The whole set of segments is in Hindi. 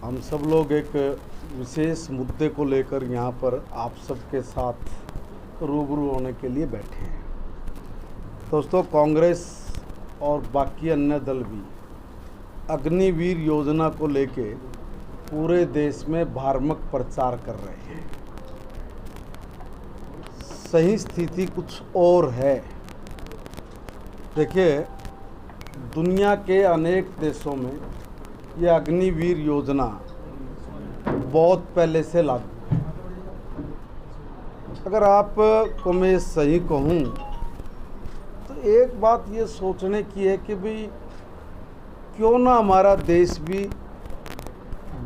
हम सब लोग एक विशेष मुद्दे को लेकर यहाँ पर आप सबके साथ रूबरू होने के लिए बैठे हैं। दोस्तों, कांग्रेस और बाकी अन्य दल भी अग्निवीर योजना को लेके पूरे देश में भ्रामक प्रचार कर रहे हैं। सही स्थिति कुछ और है। देखिए, दुनिया के अनेक देशों में यह अग्निवीर योजना बहुत पहले से लागू है। अगर आपको मैं सही कहूँ तो एक बात ये सोचने की है कि भाई क्यों ना हमारा देश भी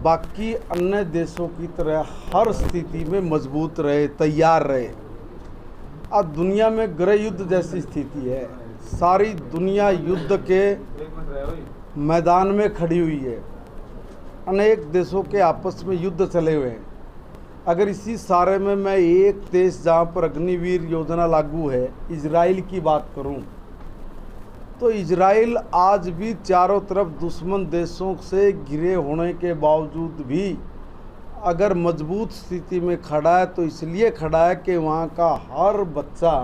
बाकी अन्य देशों की तरह हर स्थिति में मजबूत रहे, तैयार रहे। आज दुनिया में गृह युद्ध जैसी स्थिति है। सारी दुनिया युद्ध के मैदान में खड़ी हुई है। अनेक देशों के आपस में युद्ध चले हुए हैं। अगर इसी सारे में मैं एक देश जहाँ पर अग्निवीर योजना लागू है, इजराइल की बात करूँ, तो इजराइल आज भी चारों तरफ दुश्मन देशों से घिरे होने के बावजूद भी अगर मजबूत स्थिति में खड़ा है तो इसलिए खड़ा है कि वहाँ का हर बच्चा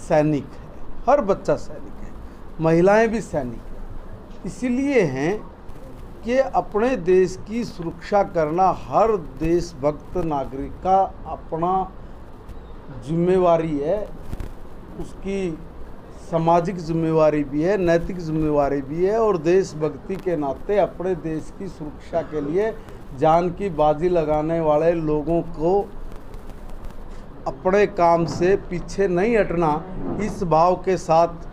सैनिक है। हर बच्चा सैनिक है, महिलाएं भी सैनिक हैं। इसीलिए हैं कि अपने देश की सुरक्षा करना हर देशभक्त नागरिक का अपना जिम्मेवारी है। उसकी सामाजिक जिम्मेवारी भी है, नैतिक जिम्मेवारी भी है, और देशभक्ति के नाते अपने देश की सुरक्षा के लिए जान की बाजी लगाने वाले लोगों को अपने काम से पीछे नहीं हटना, इस भाव के साथ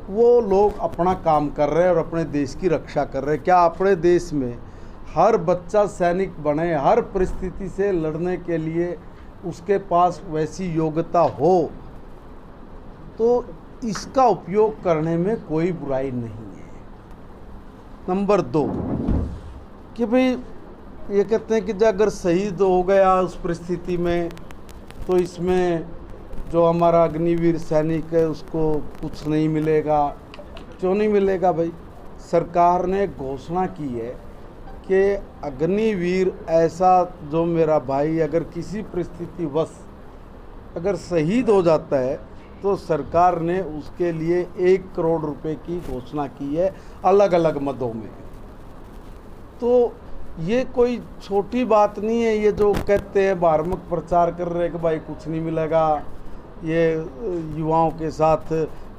वो लोग अपना काम कर रहे हैं और अपने देश की रक्षा कर रहे हैं। क्या अपने देश में हर बच्चा सैनिक बने, हर परिस्थिति से लड़ने के लिए उसके पास वैसी योग्यता हो, तो इसका उपयोग करने में कोई बुराई नहीं है। नंबर 2 कि भाई ये कहते हैं कि अगर शहीद हो गया उस परिस्थिति में तो इसमें जो हमारा अग्निवीर सैनिक है उसको कुछ नहीं मिलेगा। क्यों नहीं मिलेगा भाई? सरकार ने घोषणा की है कि अग्निवीर ऐसा जो मेरा भाई अगर किसी परिस्थिति वश अगर शहीद हो जाता है तो सरकार ने उसके लिए 1 करोड़ रुपए की घोषणा की है अलग अलग मदों में। तो ये कोई छोटी बात नहीं है। ये जो कहते हैं भ्रामक प्रचार कर रहे हैं कि भाई कुछ नहीं मिलेगा, ये युवाओं के साथ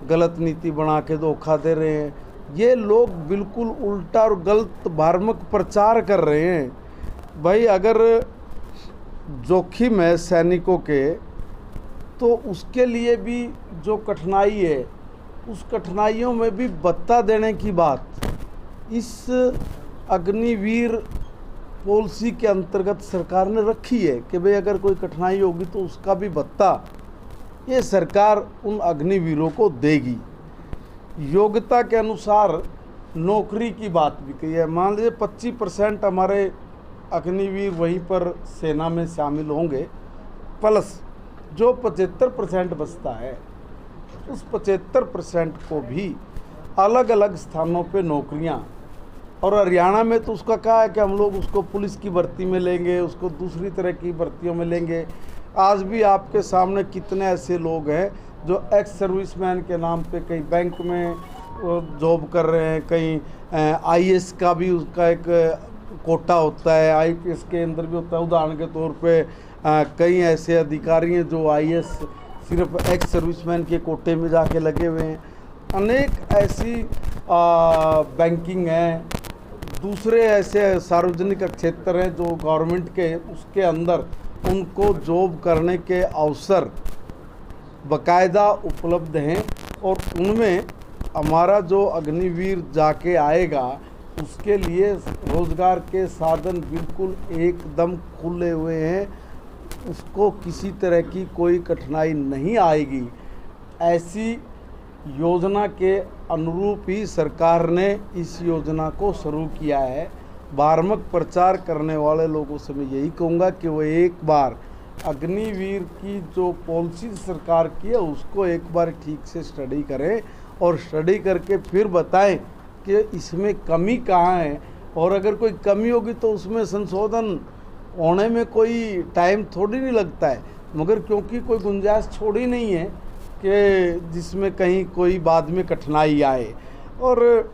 गलत नीति बना के धोखा दे रहे हैं, ये लोग बिल्कुल उल्टा और गलत भ्रामक प्रचार कर रहे हैं। भाई अगर जोखिम है सैनिकों के तो उसके लिए भी जो कठिनाई है उस कठिनाइयों में भी भत्ता देने की बात इस अग्निवीर पॉलिसी के अंतर्गत सरकार ने रखी है कि भाई अगर कोई कठिनाई होगी तो उसका भी भत्ता ये सरकार उन अग्निवीरों को देगी। योग्यता के अनुसार नौकरी की बात भी कही है। मान लीजिए 25% हमारे अग्निवीर वहीं पर सेना में शामिल होंगे, प्लस जो 75% बचता है उस 75% को भी अलग अलग स्थानों पे नौकरियां, और हरियाणा में तो उसका कहा है कि हम लोग उसको पुलिस की भर्ती में लेंगे, उसको दूसरी तरह की भर्तियों में लेंगे। आज भी आपके सामने कितने ऐसे लोग हैं जो एक्स सर्विसमैन के नाम पे कहीं बैंक में जॉब कर रहे हैं, कहीं आईएएस का भी उसका एक कोटा होता है, आईपीएस के अंदर भी होता है। उदाहरण के तौर पे कई ऐसे अधिकारी हैं जो आईएएस सिर्फ एक्स सर्विसमैन के कोटे में जाके लगे हुए हैं। अनेक ऐसी बैंकिंग है, दूसरे ऐसे सार्वजनिक क्षेत्र हैं जो गवर्नमेंट के उसके अंदर उनको जॉब करने के अवसर बाकायदा उपलब्ध हैं, और उनमें हमारा जो अग्निवीर जाके आएगा उसके लिए रोज़गार के साधन बिल्कुल एकदम खुले हुए हैं। उसको किसी तरह की कोई कठिनाई नहीं आएगी। ऐसी योजना के अनुरूप ही सरकार ने इस योजना को शुरू किया है। भ्रामक प्रचार करने वाले लोगों से मैं यही कहूँगा कि वो एक बार अग्निवीर की जो पॉलिसी सरकार की है उसको एक बार ठीक से स्टडी करें, और स्टडी करके फिर बताएं कि इसमें कमी कहाँ है और अगर कोई कमी होगी तो उसमें संशोधन होने में कोई टाइम थोड़ी नहीं लगता है, मगर क्योंकि कोई गुंजाइश छोड़ी नहीं है कि जिसमें कहीं कोई बाद में कठिनाई आए। और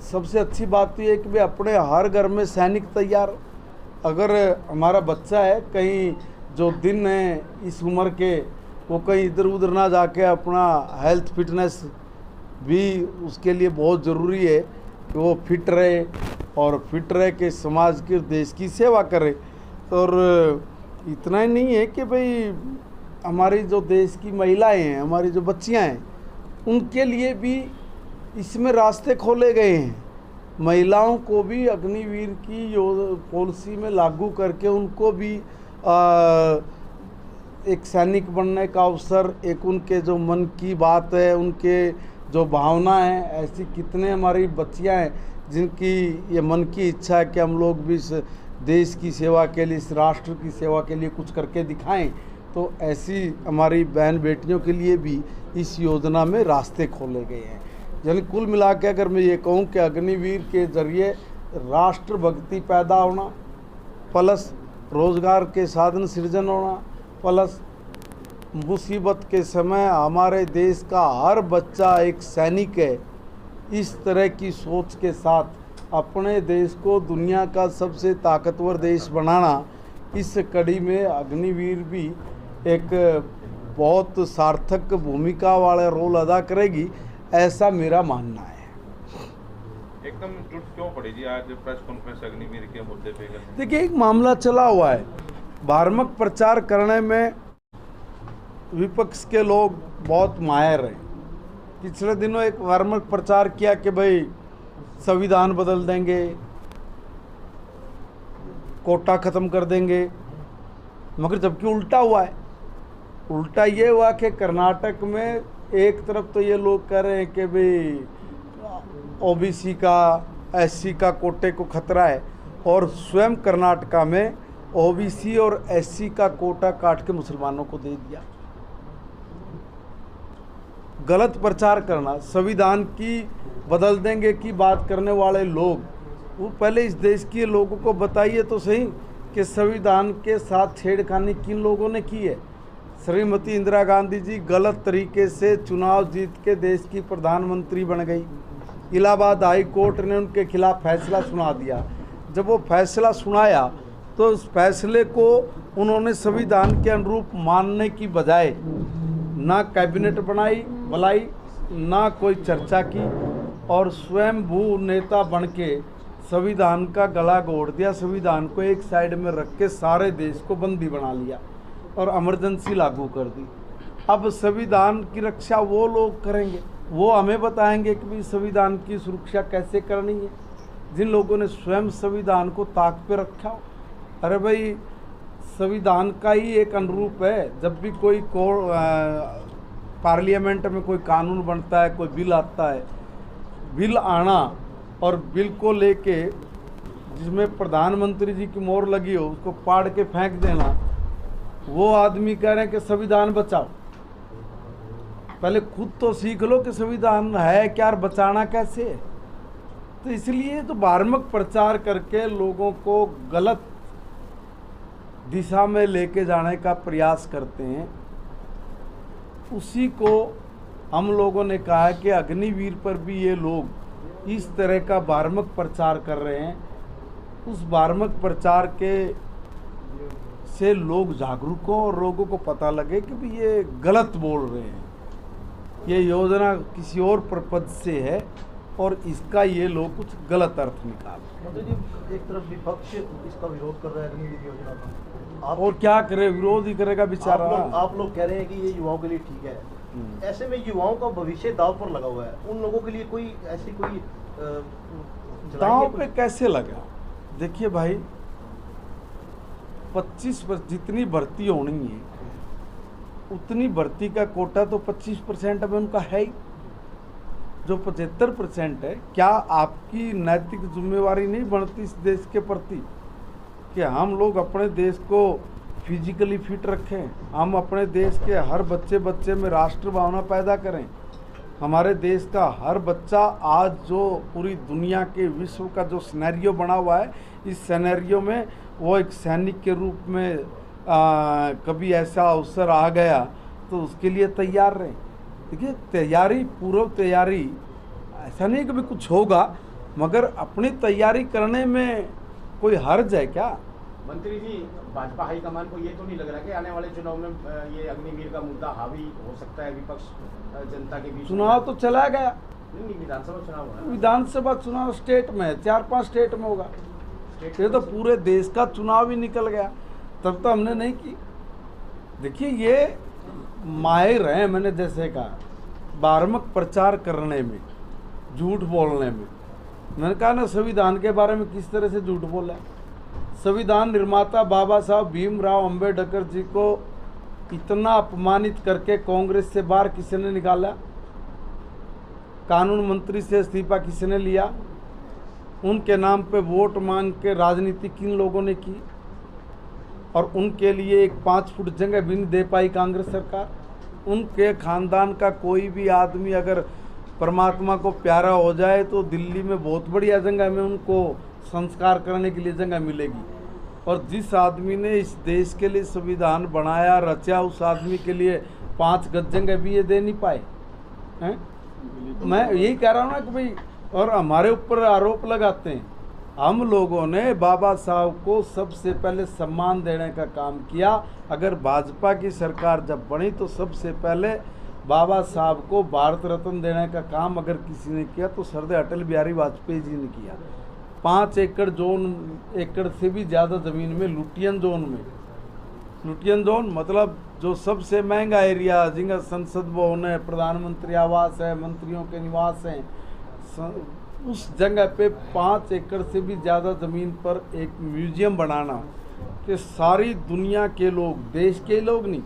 सबसे अच्छी बात तो ये है कि भाई अपने हर घर में सैनिक तैयार। अगर हमारा बच्चा है कहीं जो दिन है इस उम्र के, वो कहीं इधर उधर ना जाके अपना हेल्थ फिटनेस भी उसके लिए बहुत ज़रूरी है कि वो फिट रहे और फिट रह के समाज की देश की सेवा करे। और इतना ही नहीं है कि भाई हमारी जो देश की महिलाएं हैं, हमारी जो बच्चियां हैं, उनके लिए भी इसमें रास्ते खोले गए हैं। महिलाओं को भी अग्निवीर की पॉलिसी में लागू करके उनको भी एक सैनिक बनने का अवसर, एक उनके जो मन की बात है, उनके जो भावना है, ऐसी कितने हमारी बच्चियां हैं जिनकी ये मन की इच्छा है कि हम लोग भी इस देश की सेवा के लिए, इस राष्ट्र की सेवा के लिए कुछ करके दिखाएं। तो ऐसी हमारी बहन बेटियों के लिए भी इस योजना में रास्ते खोले गए हैं। यानी कुल मिला के अगर मैं ये कहूँ कि अग्निवीर के जरिए राष्ट्रभक्ति पैदा होना, प्लस रोज़गार के साधन सृजन होना, प्लस मुसीबत के समय हमारे देश का हर बच्चा एक सैनिक है, इस तरह की सोच के साथ अपने देश को दुनिया का सबसे ताकतवर देश बनाना, इस कड़ी में अग्निवीर भी एक बहुत सार्थक भूमिका वाला रोल अदा करेगी, ऐसा मेरा मानना है। एकदम जुट क्यों पड़ी जी आज प्रेस कॉन्फ्रेंस अग्निवीर के मुद्दे पे? देखिए, एक मामला चला हुआ है, भ्रामक प्रचार करने में विपक्ष के लोग बहुत माहिर हैं। पिछले दिनों एक भ्रामक प्रचार किया कि भाई संविधान बदल देंगे, कोटा ख़त्म कर देंगे, मगर जबकि उल्टा हुआ है। उल्टा ये हुआ कि कर्नाटक में एक तरफ तो ये लोग कह रहे हैं कि भाई ओबीसी का, एससी का कोटे को खतरा है, और स्वयं कर्नाटका में ओबीसी और एससी का कोटा काट के मुसलमानों को दे दिया। गलत प्रचार करना, संविधान की बदल देंगे की बात करने वाले लोग, वो पहले इस देश के लोगों को बताइए तो सही कि संविधान के साथ छेड़खानी किन लोगों ने की है। श्रीमती इंदिरा गांधी जी गलत तरीके से चुनाव जीत के देश की प्रधानमंत्री बन गई। इलाहाबाद हाई कोर्ट ने उनके खिलाफ फैसला सुना दिया। जब वो फैसला सुनाया तो उस फैसले को उन्होंने संविधान के अनुरूप मानने की बजाय ना कैबिनेट बुलाई, ना कोई चर्चा की, और स्वयं भू नेता बन के संविधान का गला घोट दिया। संविधान को एक साइड में रख के सारे देश को बंदी बना लिया और इमरजेंसी लागू कर दी। अब संविधान की रक्षा वो लोग करेंगे, वो हमें बताएंगे कि भाई संविधान की सुरक्षा कैसे करनी है, जिन लोगों ने स्वयं संविधान को ताक पे रखा हो। अरे भाई, संविधान का ही एक अनुरूप है। जब भी कोई पार्लियामेंट में कोई कानून बनता है, कोई बिल आता है, बिल आना और बिल को लेके जिसमें प्रधानमंत्री जी की मोहर लगी हो उसको पाड़ के फेंक देना, वो आदमी कह रहे हैं कि संविधान बचाओ। पहले खुद तो सीख लो कि संविधान है क्या और बचाना कैसे है। तो इसलिए तो भ्रामक प्रचार करके लोगों को गलत दिशा में लेके जाने का प्रयास करते हैं। उसी को हम लोगों ने कहा है कि अग्निवीर पर भी ये लोग इस तरह का भ्रामक प्रचार कर रहे हैं। उस भ्रामक प्रचार के से लोग जागरूक हों और लोगों को पता लगे कि भी ये गलत बोल रहे हैं, ये योजना किसी और पर्पज से है और इसका ये लोग कुछ गलत अर्थ निकाल रहे हैं। एक तरफ विपक्ष इसका विरोध कर रहा है अग्निवीर योजना का, और क्या करे, विरोध ही करेगा बेचारा। आप लोग कह रहे हैं कि ये युवाओं के लिए ठीक है। ऐसे में युवाओं का भविष्य दांव पर लगा हुआ है, उन लोगों के लिए कोई ऐसी कोई दांव पे कैसे लगा? देखिए भाई, 25 जितनी भर्ती होनी है उतनी भर्ती का कोटा तो 25% में उनका है ही। जो 75% है, क्या आपकी नैतिक जिम्मेवारी नहीं बनती इस देश के प्रति कि हम लोग अपने देश को फिजिकली फिट रखें, हम अपने देश के हर बच्चे में राष्ट्र भावना पैदा करें? हमारे देश का हर बच्चा आज जो पूरी दुनिया के विश्व का जो सिनेरियो बना हुआ है, इस सिनेरियो में वो एक सैनिक के रूप में कभी ऐसा अवसर आ गया तो उसके लिए तैयार रहे। देखिए, तैयारी, पूर्व तैयारी, ऐसा नहीं कभी कुछ होगा, मगर अपनी तैयारी करने में कोई हर्ज है क्या? मंत्री जी, भाजपा हाईकमान को ये तो नहीं लग रहा कि आने वाले चुनाव में ये अग्निवीर का मुद्दा हावी हो सकता है विपक्ष जनता के बीच? चुनाव तो चला गया। नहीं, विधानसभा चुनाव हो रहा है। विधानसभा चुनाव स्टेट में 4-5 स्टेट में होगा। ये तो पूरे देश का चुनाव ही निकल गया, तब तो हमने नहीं की। देखिए, ये माहिर हैं, मैंने जैसे कहा, बार्मक प्रचार करने में, झूठ बोलने में। मैंने कहा ना, संविधान के बारे में किस तरह से झूठ बोला। संविधान निर्माता बाबा साहब भीमराव अंबेडकर जी को इतना अपमानित करके कांग्रेस से बाहर किसने निकाला? कानून मंत्री से इस्तीफा किसने लिया? उनके नाम पे वोट मांग के राजनीति किन लोगों ने की? और उनके लिए एक 5 फुट जगह भी नहीं दे पाई कांग्रेस सरकार। उनके खानदान का कोई भी आदमी अगर परमात्मा को प्यारा हो जाए तो दिल्ली में बहुत बढ़िया जगह में उनको संस्कार करने के लिए जगह मिलेगी। और जिस आदमी ने इस देश के लिए संविधान बनाया, रचा, उस आदमी के लिए 5 गज जगह भी ये दे नहीं पाए हैं। मैं यही कह रहा हूँ ना कि भाई, और हमारे ऊपर आरोप लगाते हैं। हम लोगों ने बाबा साहब को सबसे पहले सम्मान देने का काम किया। अगर भाजपा की सरकार जब बनी तो सबसे पहले बाबा साहब को भारत रत्न देने का काम अगर किसी ने किया तो सरदार अटल बिहारी वाजपेयी जी ने किया। 5 एकड़ से भी ज़्यादा ज़मीन में लुटियन जोन मतलब जो सबसे महंगा एरिया, जिनका संसद भवन है, प्रधानमंत्री आवास है, मंत्रियों के निवास हैं, उस जगह पे 5 एकड़ से भी ज़्यादा ज़मीन पर एक म्यूजियम बनाना कि सारी दुनिया के लोग, देश के लोग नहीं,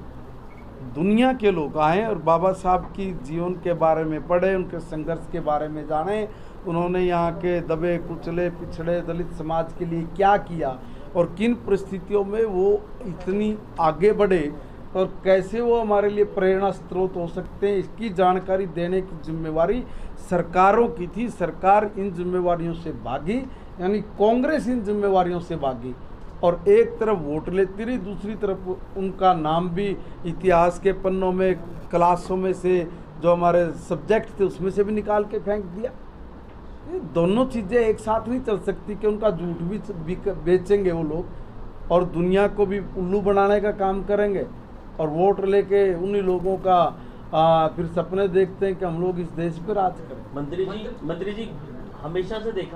दुनिया के लोग आए और बाबा साहब की जीवन के बारे में पढ़े, उनके संघर्ष के बारे में जाने, उन्होंने यहाँ के दबे कुचले पिछड़े दलित समाज के लिए क्या किया और किन परिस्थितियों में वो इतनी आगे बढ़े और कैसे वो हमारे लिए प्रेरणा स्रोत हो सकते हैं, इसकी जानकारी देने की जिम्मेवारी सरकारों की थी। सरकार इन जिम्मेवारियों से भागी, यानी कांग्रेस इन जिम्मेवारियों से भागी और एक तरफ वोट लेती रही, दूसरी तरफ उनका नाम भी इतिहास के पन्नों में, क्लासों में से जो हमारे सब्जेक्ट थे उसमें से भी निकाल के फेंक दिया। ये दोनों चीज़ें एक साथ नहीं चल सकती कि उनका झूठ भी बेचेंगे वो लोग और दुनिया को भी उल्लू बनाने का काम करेंगे और वोट लेके उन्हीं लोगों का फिर सपने देखते हैं कि हम लोग इस देश पर राज करें। मंत्री जी हमेशा से देखा